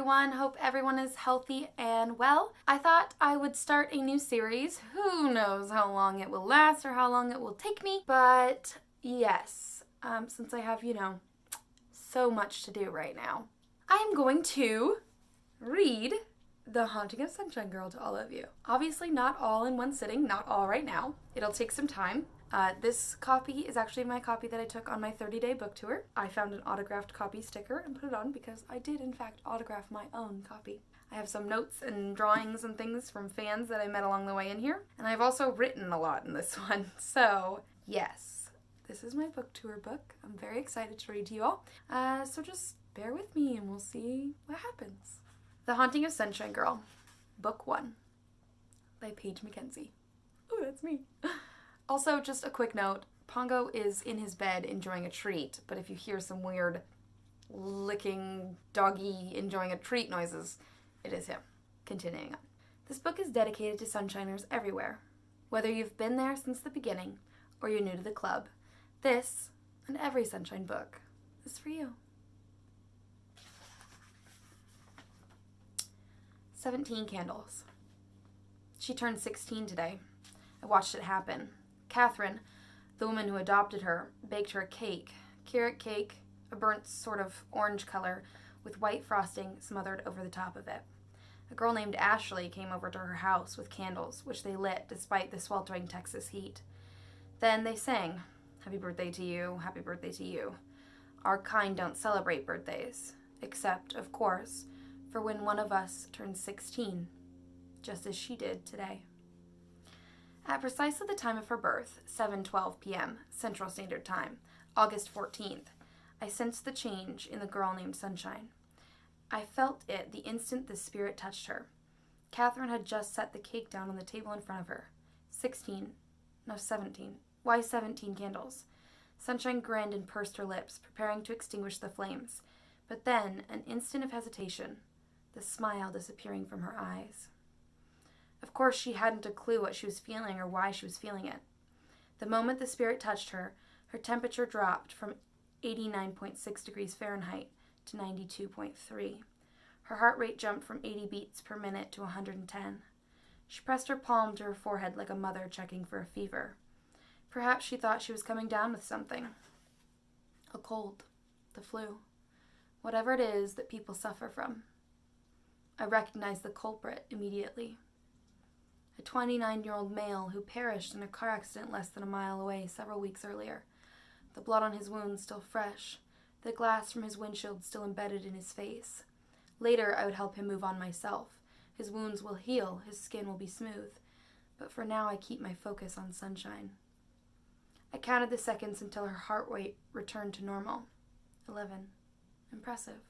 everyone. Hope everyone is healthy and well. I thought I would start a new series. Who knows how long it will last or how long it will take me, but yes, since I have, so much to do right now, I am going to read The Haunting of Sunshine Girl to all of you. Obviously not all in one sitting, not all right now. It'll take some time. This copy is actually my copy that I took on my 30-day book tour. I found an autographed copy sticker and put it on because I did in fact autograph my own copy. I have some notes and drawings and things from fans that I met along the way in here, and I've also written a lot in this one. So yes, this is my book tour book. I'm very excited to read to you all. So just bear with me and we'll see what happens. The Haunting of Sunshine Girl, Book 1 by Paige Mackenzie. Oh, that's me. Also, just a quick note, Pongo is in his bed enjoying a treat, but if you hear some weird licking doggy enjoying a treat noises, it is him. Continuing on. This book is dedicated to sunshiners everywhere. Whether you've been there since the beginning or you're new to the club, this and every sunshine book is for you. 17 candles. She turned 16 today. I watched it happen. Catherine, the woman who adopted her, baked her a cake, carrot cake, a burnt sort of orange color, with white frosting smothered over the top of it. A girl named Ashley came over to her house with candles, which they lit despite the sweltering Texas heat. Then they sang, "Happy birthday to you, happy birthday to you." Our kind don't celebrate birthdays, except, of course, for when one of us turns 16, just as she did today. At precisely the time of her birth, 7:12 p.m., Central Standard Time, August 14th, I sensed the change in the girl named Sunshine. I felt it the instant the spirit touched her. Catherine had just set the cake down on the table in front of her. 17. Why 17 candles? Sunshine grinned and pursed her lips, preparing to extinguish the flames. But then, an instant of hesitation, the smile disappearing from her eyes. Of course, she hadn't a clue what she was feeling or why she was feeling it. The moment the spirit touched her, her temperature dropped from 89.6 degrees Fahrenheit to 92.3. Her heart rate jumped from 80 beats per minute to 110. She pressed her palm to her forehead like a mother checking for a fever. Perhaps she thought she was coming down with something. A cold, the flu, whatever it is that people suffer from. I recognized the culprit immediately. A 29-year-old male who perished in a car accident less than a mile away several weeks earlier. The blood on his wounds still fresh, the glass from his windshield still embedded in his face. Later, I would help him move on myself. His wounds will heal, his skin will be smooth. But for now, I keep my focus on Sunshine. I counted the seconds until her heart rate returned to normal. 11. Impressive.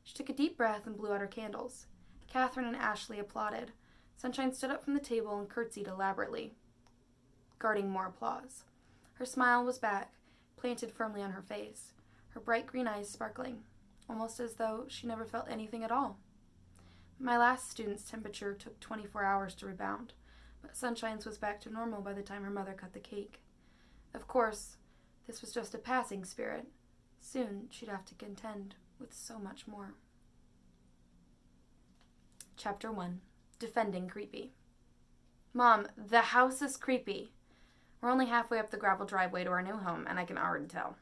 She took a deep breath and blew out her candles. Catherine and Ashley applauded. Sunshine stood up from the table and curtsied elaborately, guarding more applause. Her smile was back, planted firmly on her face, her bright green eyes sparkling, almost as though she never felt anything at all. My last student's temperature took 24 hours to rebound, but Sunshine's was back to normal by the time her mother cut the cake. Of course, this was just a passing spirit. Soon she'd have to contend with so much more. Chapter 1. Defending Creepy. Mom, the house is creepy. We're only halfway up the gravel driveway to our new home, and I can already tell.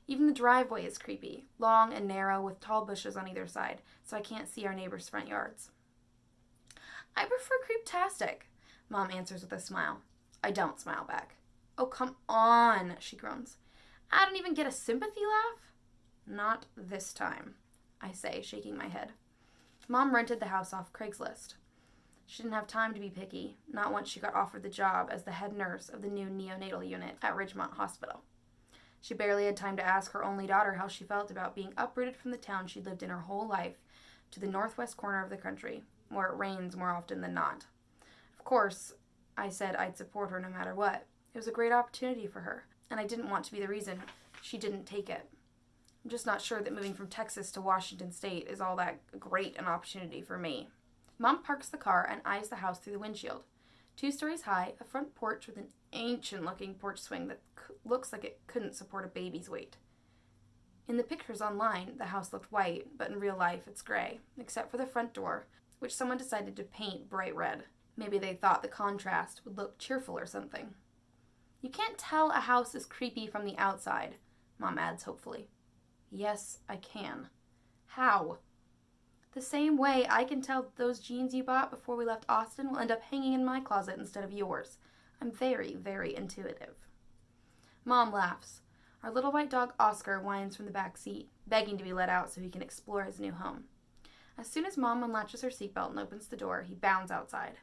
Even the driveway is creepy, long and narrow with tall bushes on either side, so I can't see our neighbors' front yards. I prefer creeptastic, Mom answers with a smile. I don't smile back. Oh, come on, she groans. I don't even get a sympathy laugh? Not this time, I say, shaking my head. Mom rented the house off Craigslist. She didn't have time to be picky, not once she got offered the job as the head nurse of the new neonatal unit at Ridgemont Hospital. She barely had time to ask her only daughter how she felt about being uprooted from the town she'd lived in her whole life to the northwest corner of the country, where it rains more often than not. Of course, I said I'd support her no matter what. It was a great opportunity for her, and I didn't want to be the reason she didn't take it. I'm just not sure that moving from Texas to Washington State is all that great an opportunity for me. Mom parks the car and eyes the house through the windshield. 2 stories high, a front porch with an ancient-looking porch swing that looks like it couldn't support a baby's weight. In the pictures online, the house looked white, but in real life it's gray, except for the front door, which someone decided to paint bright red. Maybe they thought the contrast would look cheerful or something. You can't tell a house is creepy from the outside, Mom adds hopefully. Yes, I can. How? The same way I can tell those jeans you bought before we left Austin will end up hanging in my closet instead of yours. I'm very, very intuitive. Mom laughs. Our little white dog Oscar whines from the back seat, begging to be let out so he can explore his new home. As soon as Mom unlatches her seatbelt and opens the door, he bounds outside.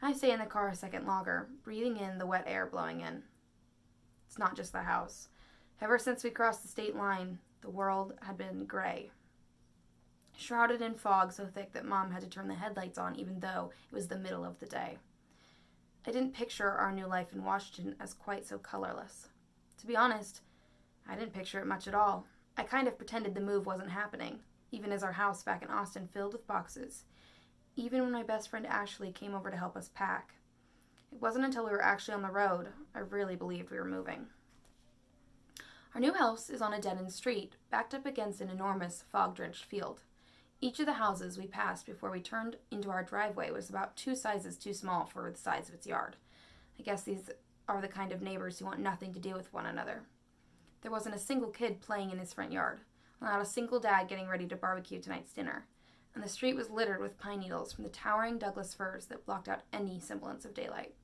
I stay in the car a second longer, breathing in the wet air blowing in. It's not just the house. Ever since we crossed the state line, the world had been gray. Shrouded in fog so thick that Mom had to turn the headlights on even though it was the middle of the day. I didn't picture our new life in Washington as quite so colorless. To be honest, I didn't picture it much at all. I kind of pretended the move wasn't happening, even as our house back in Austin filled with boxes. Even when my best friend Ashley came over to help us pack. It wasn't until we were actually on the road I really believed we were moving. Our new house is on a dead-end street, backed up against an enormous fog-drenched field. Each of the houses we passed before we turned into our driveway was about 2 sizes too small for the size of its yard. I guess these are the kind of neighbors who want nothing to do with one another. There wasn't a single kid playing in his front yard, not a single dad getting ready to barbecue tonight's dinner, and the street was littered with pine needles from the towering Douglas firs that blocked out any semblance of daylight.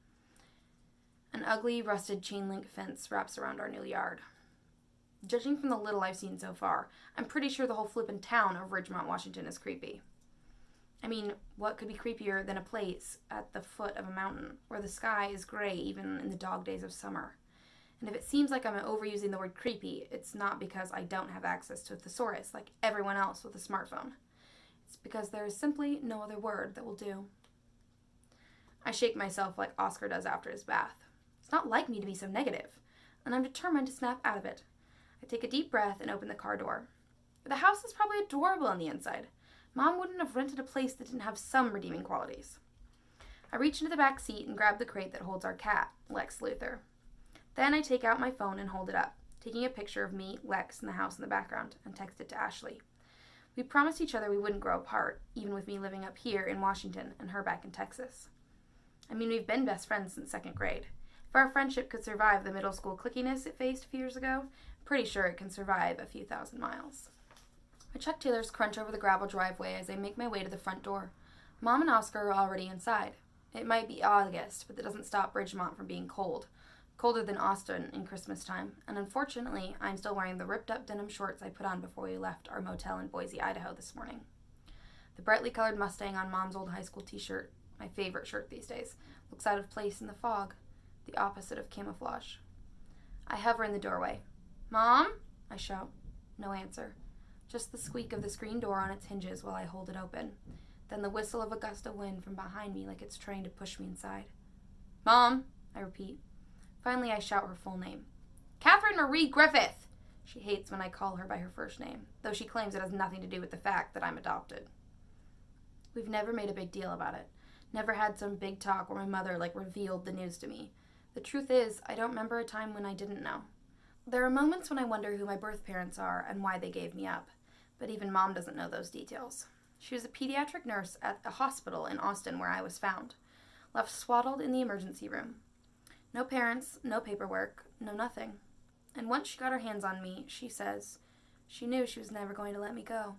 An ugly, rusted chain-link fence wraps around our new yard. Judging from the little I've seen so far, I'm pretty sure the whole flippin' town of Ridgemont, Washington is creepy. I mean, what could be creepier than a place at the foot of a mountain, where the sky is gray even in the dog days of summer? And if it seems like I'm overusing the word creepy, it's not because I don't have access to a thesaurus like everyone else with a smartphone. It's because there is simply no other word that will do. I shake myself like Oscar does after his bath. It's not like me to be so negative, and I'm determined to snap out of it. I take a deep breath and open the car door. The house is probably adorable on the inside. Mom wouldn't have rented a place that didn't have some redeeming qualities. I reach into the back seat and grab the crate that holds our cat, Lex Luthor. Then I take out my phone and hold it up, taking a picture of me, Lex, and the house in the background, and text it to Ashley. We promised each other we wouldn't grow apart, even with me living up here in Washington and her back in Texas. I mean, we've been best friends since 2nd grade. If our friendship could survive the middle school clickiness it faced a few years ago, I'm pretty sure it can survive a few thousand miles. My Chuck Taylors crunch over the gravel driveway as I make my way to the front door. Mom and Oscar are already inside. It might be August, but that doesn't stop Ridgemont from being cold. Colder than Austin in Christmas time, and unfortunately, I'm still wearing the ripped-up denim shorts I put on before we left our motel in Boise, Idaho this morning. The brightly colored Mustang on Mom's old high school t-shirt, my favorite shirt these days, looks out of place in the fog, the opposite of camouflage. I hover in the doorway. "Mom?" I shout. No answer. Just the squeak of the screen door on its hinges while I hold it open, then the whistle of a gust of wind from behind me like it's trying to push me inside. "Mom!" I repeat. Finally, I shout her full name. "Catherine Marie Griffith!" She hates when I call her by her first name, though she claims it has nothing to do with the fact that I'm adopted. We've never made a big deal about it. Never had some big talk where my mother, revealed the news to me. The truth is, I don't remember a time when I didn't know. There are moments when I wonder who my birth parents are and why they gave me up, but even Mom doesn't know those details. She was a pediatric nurse at a hospital in Austin where I was found, left swaddled in the emergency room. No parents, no paperwork, no nothing. And once she got her hands on me, she says, she knew she was never going to let me go.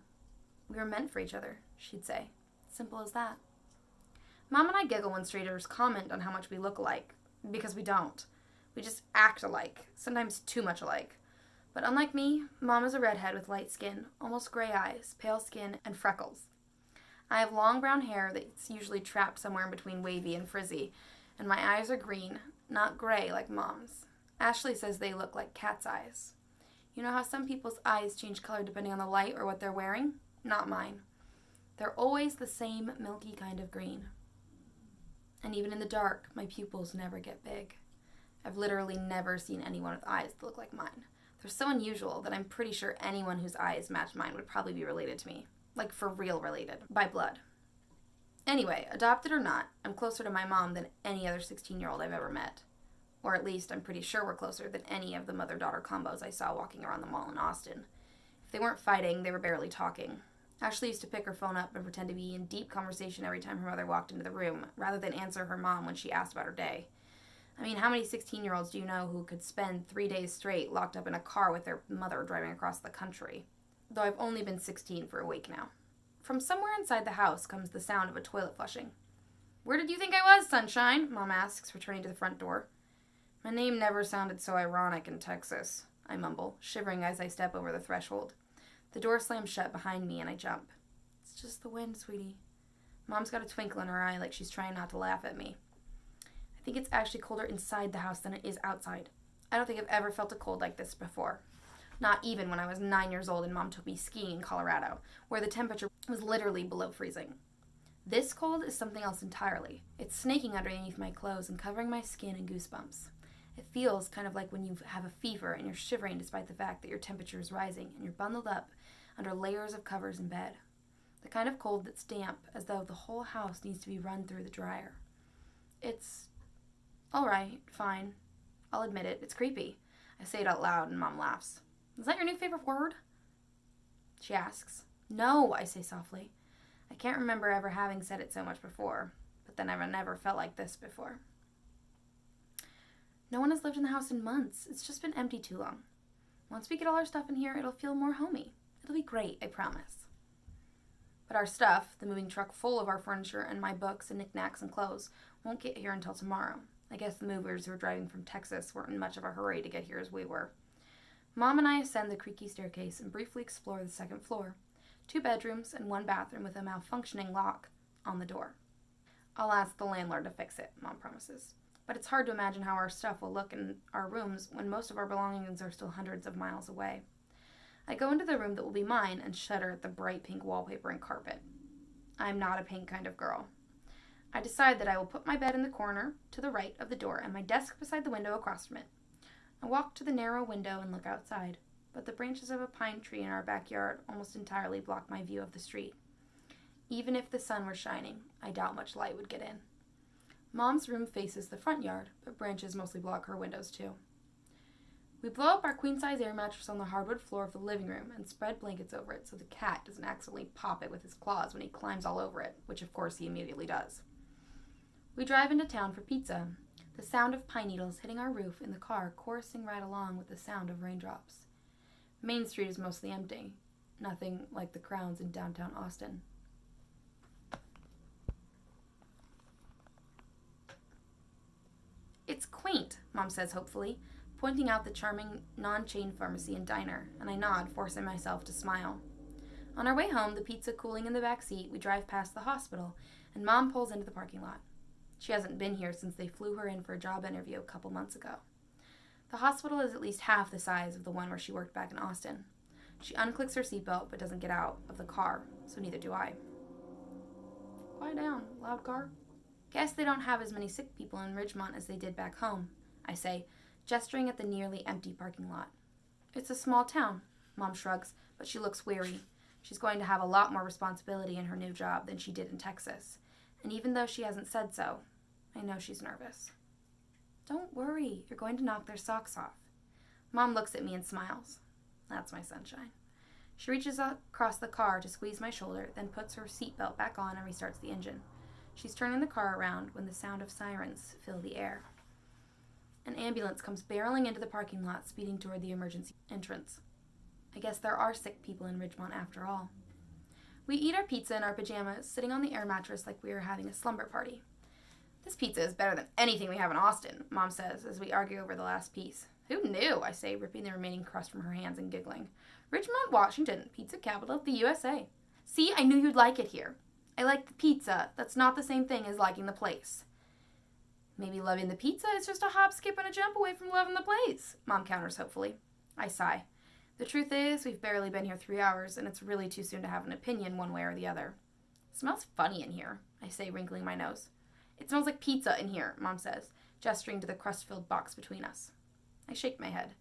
We were meant for each other, she'd say. Simple as that. Mom and I giggle when strangers comment on how much we look alike, because we don't. We just act alike, sometimes too much alike. But unlike me, Mom is a redhead with light skin, almost gray eyes, pale skin, and freckles. I have long brown hair that's usually trapped somewhere in between wavy and frizzy, and my eyes are green, not gray like Mom's. Ashley says they look like cat's eyes. You know how some people's eyes change color depending on the light or what they're wearing? Not mine. They're always the same milky kind of green. And even in the dark, my pupils never get big. I've literally never seen anyone with eyes that look like mine. They're so unusual that I'm pretty sure anyone whose eyes match mine would probably be related to me. Like for real related, by blood. Anyway, adopted or not, I'm closer to my mom than any other 16-year-old I've ever met. Or at least I'm pretty sure we're closer than any of the mother-daughter combos I saw walking around the mall in Austin. they weren't fighting, they were barely talking. Ashley used to pick her phone up and pretend to be in deep conversation every time her mother walked into the room, rather than answer her mom when she asked about her day. I mean, how many 16-year-olds do you know who could spend 3 days straight locked up in a car with their mother driving across the country? Though I've only been 16 for a week now. From somewhere inside the house comes the sound of a toilet flushing. "Where did you think I was, Sunshine?" Mom asks, returning to the front door. "My name never sounded so ironic in Texas," I mumble, shivering as I step over the threshold. The door slams shut behind me and I jump. "It's just the wind, sweetie." Mom's got a twinkle in her eye like she's trying not to laugh at me. I think it's actually colder inside the house than it is outside. I don't think I've ever felt a cold like this before. Not even when I was 9 years old and Mom took me skiing in Colorado, where the temperature was literally below freezing. This cold is something else entirely. It's snaking underneath my clothes and covering my skin in goosebumps. It feels kind of like when you have a fever and you're shivering despite the fact that your temperature is rising and you're bundled up under layers of covers in bed. The kind of cold that's damp, as though the whole house needs to be run through the dryer. It's all right, fine. I'll admit it. It's creepy. I say it out loud and Mom laughs. "Is that your new favorite word?" she asks. "No," I say softly. I can't remember ever having said it so much before, but then I've never felt like this before. No one has lived in the house in months. It's just been empty too long. Once we get all our stuff in here, it'll feel more homey. It'll be great, I promise. But our stuff, the moving truck full of our furniture and my books and knickknacks and clothes, won't get here until tomorrow. I guess the movers who were driving from Texas weren't in much of a hurry to get here as we were. Mom and I ascend the creaky staircase and briefly explore the second floor. 2 bedrooms and 1 bathroom with a malfunctioning lock on the door. "I'll ask the landlord to fix it," Mom promises. But it's hard to imagine how our stuff will look in our rooms when most of our belongings are still hundreds of miles away. I go into the room that will be mine and shudder at the bright pink wallpaper and carpet. I'm not a pink kind of girl. I decide that I will put my bed in the corner to the right of the door and my desk beside the window across from it. I walk to the narrow window and look outside, but the branches of a pine tree in our backyard almost entirely block my view of the street. Even if the sun were shining, I doubt much light would get in. Mom's room faces the front yard, but branches mostly block her windows too. We blow up our queen-size air mattress on the hardwood floor of the living room and spread blankets over it so the cat doesn't accidentally pop it with his claws when he climbs all over it, which of course he immediately does. We drive into town for pizza, the sound of pine needles hitting our roof in the car chorusing right along with the sound of raindrops. Main Street is mostly empty, nothing like the crowds in downtown Austin. "It's quaint," Mom says hopefully, pointing out the charming non-chain pharmacy and diner, and I nod, forcing myself to smile. On our way home, the pizza cooling in the back seat, we drive past the hospital, and Mom pulls into the parking lot. She hasn't been here since they flew her in for a job interview a couple months ago. The hospital is at least half the size of the one where she worked back in Austin. She unclicks her seatbelt but doesn't get out of the car, so neither do I. "Quiet down, loud car." "Guess they don't have as many sick people in Ridgemont as they did back home," I say, gesturing at the nearly empty parking lot. "It's a small town," Mom shrugs, but she looks weary. She's going to have a lot more responsibility in her new job than she did in Texas, and even though she hasn't said so, I know she's nervous. "Don't worry, you're going to knock their socks off." Mom looks at me and smiles. That's my sunshine. She reaches across the car to squeeze my shoulder, then puts her seatbelt back on and restarts the engine. She's turning the car around when the sound of sirens fill the air. An ambulance comes barreling into the parking lot, speeding toward the emergency entrance. I guess there are sick people in Ridgemont after all. We eat our pizza in our pajamas, sitting on the air mattress like we are having a slumber party. "This pizza is better than anything we have in Austin," Mom says as we argue over the last piece. "Who knew?" I say, ripping the remaining crust from her hands and giggling. "Ridgemont, Washington, pizza capital of the USA. See, I knew you'd like it here. I like the pizza. That's not the same thing as liking the place." "Maybe loving the pizza is just a hop, skip, and a jump away from loving the place," Mom counters hopefully. I sigh. The truth is, we've barely been here 3 hours, and it's really too soon to have an opinion one way or the other. "It smells funny in here," I say, wrinkling my nose. "It smells like pizza in here," Mom says, gesturing to the crust-filled box between us. I shake my head.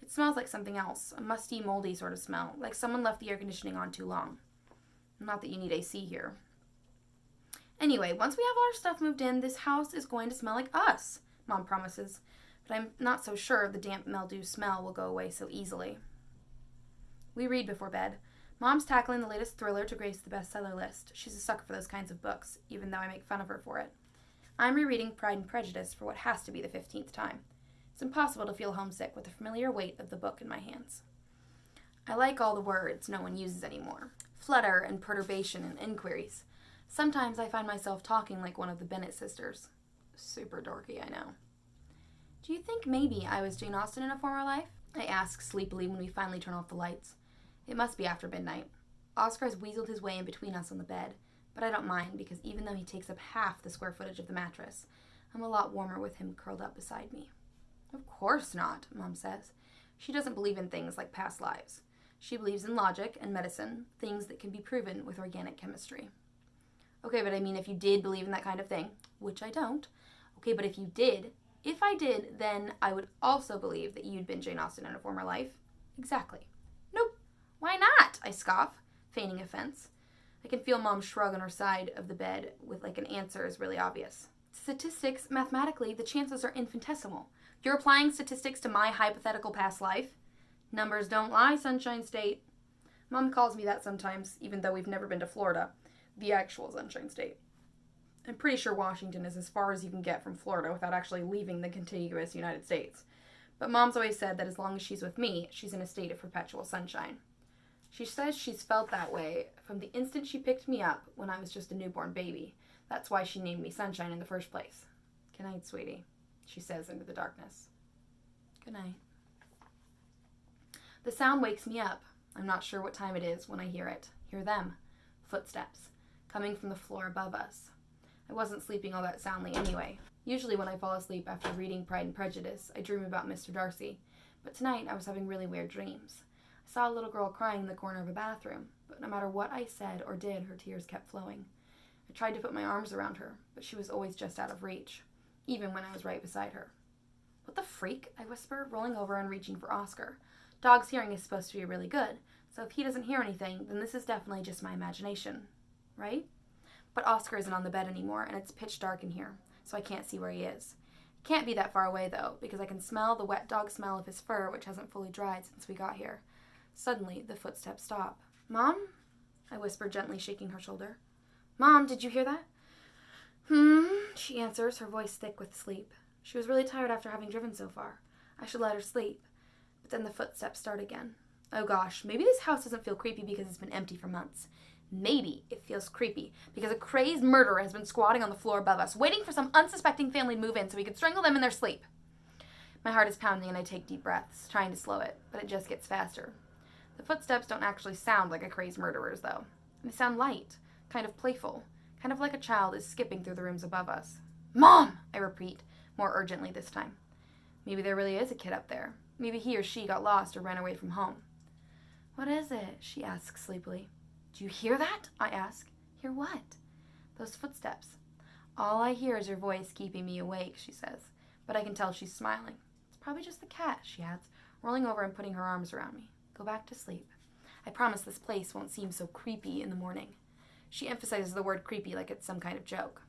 It smells like something else, a musty, moldy sort of smell, like someone left the air conditioning on too long. Not that you need AC here. "Anyway, once we have all our stuff moved in, this house is going to smell like us," Mom promises, but I'm not so sure the damp mildew smell will go away so easily. We read before bed. Mom's tackling the latest thriller to grace the bestseller list. She's a sucker for those kinds of books, even though I make fun of her for it. I'm rereading Pride and Prejudice for what has to be the 15th time. It's impossible to feel homesick with the familiar weight of the book in my hands. I like all the words no one uses anymore. Flutter and perturbation and inquiries. Sometimes I find myself talking like one of the Bennet sisters. Super dorky, I know. Do you think maybe I was Jane Austen in a former life? I ask sleepily when we finally turn off the lights. It must be after midnight. Oscar has weaseled his way in between us on the bed, but I don't mind because even though he takes up half the square footage of the mattress, I'm a lot warmer with him curled up beside me. Of course not, Mom says. She doesn't believe in things like past lives. She believes in logic and medicine, things that can be proven with organic chemistry. Okay, but I mean if you did believe in that kind of thing, which I don't. Okay, but if I did, then I would also believe that you'd been Jane Austen in a former life. Exactly. Nope. Why not? I scoff, feigning offense. I can feel Mom shrug on her side of the bed with like an answer is really obvious. Statistics, mathematically, the chances are infinitesimal. You're applying statistics to my hypothetical past life? Numbers don't lie, Sunshine State. Mom calls me that sometimes, even though we've never been to Florida, the actual Sunshine State. I'm pretty sure Washington is as far as you can get from Florida without actually leaving the contiguous United States. But Mom's always said that as long as she's with me, she's in a state of perpetual sunshine. She says she's felt that way from the instant she picked me up when I was just a newborn baby. That's why she named me Sunshine in the first place. Good night, sweetie, she says into the darkness. Good night. The sound wakes me up. I'm not sure what time it is when I hear them. Footsteps, coming from the floor above us. I wasn't sleeping all that soundly anyway. Usually when I fall asleep after reading Pride and Prejudice, I dream about Mr. Darcy. But tonight I was having really weird dreams. I saw a little girl crying in the corner of a bathroom, but no matter what I said or did, her tears kept flowing. I tried to put my arms around her, but she was always just out of reach, even when I was right beside her. What the freak? I whisper, rolling over and reaching for Oscar. Dog's hearing is supposed to be really good, so if he doesn't hear anything, then this is definitely just my imagination, right? But Oscar isn't on the bed anymore, and it's pitch dark in here, so I can't see where he is. He can't be that far away, though, because I can smell the wet dog smell of his fur, which hasn't fully dried since we got here. Suddenly, the footsteps stop. Mom? I whisper, gently shaking her shoulder. Mom, did you hear that? She answers, her voice thick with sleep. She was really tired after having driven so far. I should let her sleep. But then the footsteps start again. Oh gosh, maybe this house doesn't feel creepy because it's been empty for months. Maybe it feels creepy because a crazed murderer has been squatting on the floor above us, waiting for some unsuspecting family to move in so he could strangle them in their sleep. My heart is pounding and I take deep breaths, trying to slow it, but it just gets faster. The footsteps don't actually sound like a crazed murderer's, though. They sound light, kind of playful, kind of like a child is skipping through the rooms above us. Mom! I repeat, more urgently this time. Maybe there really is a kid up there. Maybe he or she got lost or ran away from home. What is it? She asks sleepily. Do you hear that? I ask. Hear what? Those footsteps. All I hear is your voice keeping me awake, she says, but I can tell she's smiling. It's probably just the cat, she adds, rolling over and putting her arms around me. Go back to sleep. I promise this place won't seem so creepy in the morning. She emphasizes the word creepy like it's some kind of joke.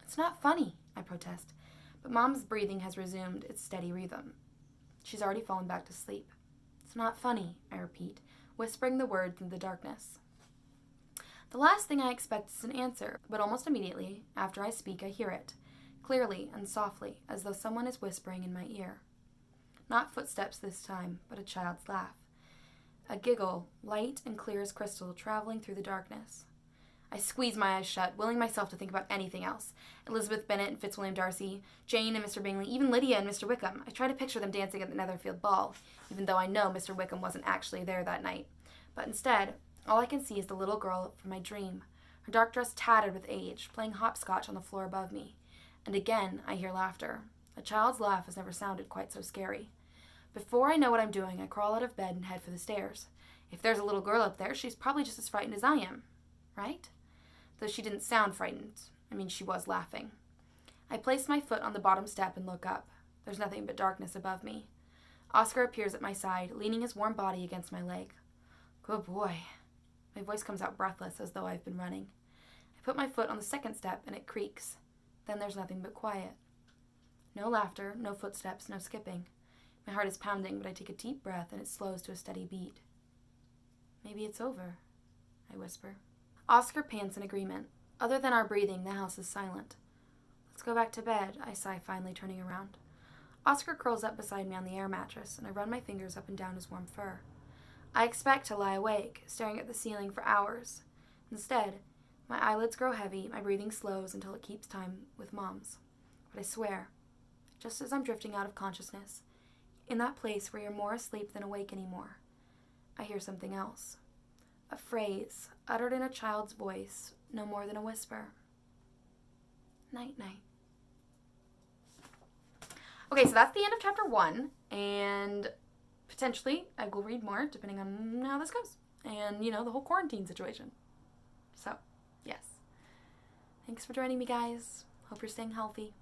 It's not funny, I protest, but Mom's breathing has resumed its steady rhythm. She's already fallen back to sleep. It's not funny, I repeat, whispering the word through the darkness. The last thing I expect is an answer, but almost immediately, after I speak, I hear it, clearly and softly, as though someone is whispering in my ear. Not footsteps this time, but a child's laugh. A giggle, light and clear as crystal, traveling through the darkness. I squeeze my eyes shut, willing myself to think about anything else. Elizabeth Bennet and Fitzwilliam Darcy, Jane and Mr. Bingley, even Lydia and Mr. Wickham. I try to picture them dancing at the Netherfield ball, even though I know Mr. Wickham wasn't actually there that night. But instead, all I can see is the little girl from my dream, her dark dress tattered with age, playing hopscotch on the floor above me. And again, I hear laughter. A child's laugh has never sounded quite so scary. Before I know what I'm doing, I crawl out of bed and head for the stairs. If there's a little girl up there, she's probably just as frightened as I am, right? Though she didn't sound frightened. I mean, she was laughing. I place my foot on the bottom step and look up. There's nothing but darkness above me. Oscar appears at my side, leaning his warm body against my leg. Good boy. My voice comes out breathless as though I've been running. I put my foot on the second step and it creaks. Then there's nothing but quiet. No laughter, no footsteps, no skipping. My heart is pounding, but I take a deep breath and it slows to a steady beat. Maybe it's over, I whisper. Oscar pants in agreement. Other than our breathing, the house is silent. Let's go back to bed, I sigh, finally turning around. Oscar curls up beside me on the air mattress, and I run my fingers up and down his warm fur. I expect to lie awake, staring at the ceiling for hours. Instead, my eyelids grow heavy, my breathing slows until it keeps time with Mom's. But I swear, just as I'm drifting out of consciousness, in that place where you're more asleep than awake anymore, I hear something else. A phrase, uttered in a child's voice, no more than a whisper. Night-night. Okay, so that's the end of chapter 1, and potentially I will read more depending on how this goes. And, the whole quarantine situation. So, yes. Thanks for joining me, guys. Hope you're staying healthy.